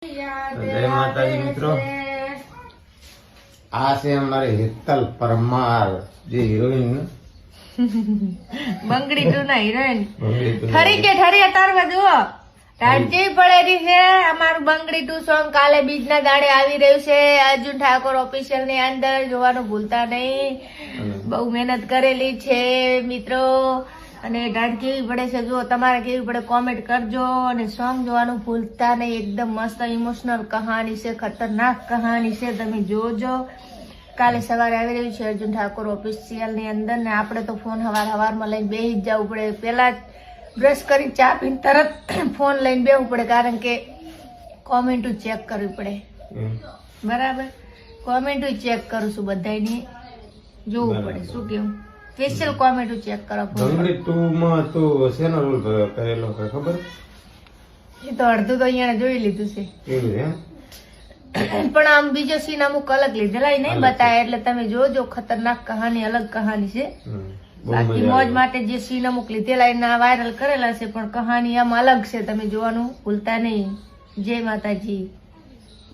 જય માતાજી મિત્રો, આ છે અમારી હેતલ પરમાર જે હિરોઈન બંગડી ટુ ના હિરોઈન ઠરી કે ઠરી અતારમાં જુઓ રાજી પડેલી છે. અમારું બંગડી ટુ સોંગ કાલે બીજના દાડે આવી રહ્યું છે. અર્જુન ઠાકોર ઓફિશિયલ ની અંદર જોવાનું ભૂલતા નહીં. બહુ મહેનત કરેલી છે મિત્રો, અને ડાઢ કેવી પડે છે જો તમારે કેવી પડે કોમેન્ટ કરજો, અને સોંગ જોવાનું ભૂલતા નહીં. એકદમ મસ્ત ઇમોશનલ કહાની છે, ખતરનાક કહાની છે, તમે જોજો. કાલે સવારે આવી રહ્યું છે અર્જુન ઠાકોર ઓફિશિયલ ની અંદર, ને આપણે તો ફોન હવારમાં લઈને બેસી જ જવું પડે. પેલા બ્રશ કરી ચા પીને તરત ફોન લઈને બેસવું પડે, કારણ કે કોમેન્ટો ચેક કરવી પડે. બરાબર, કોમેન્ટો ચેક કરું છું, બધાની જોવું પડે. શું કેવું? સ્પેશિયલ કોમેન્ટો ચેક કરો. બંગડી 2 માં તો શેનો રોલ કરેલો ખબર? એ તો અડધું તો અહીંયા જોઈ લીધું છે, કેવું એમ? પણ આમ બીજો સીન અમુક અલગ લીધેલા નહીં બતાય, એટલે તમે જોજો. ખતરનાક કહાની, અલગ કહાની છે. બાકી મોજ માટે જે સીન અમુક લીધેલા એના વાયરલ કરેલા છે, પણ કહાની આમ અલગ છે. તમે જોવાનું ભૂલતા નહીં. જય માતાજી.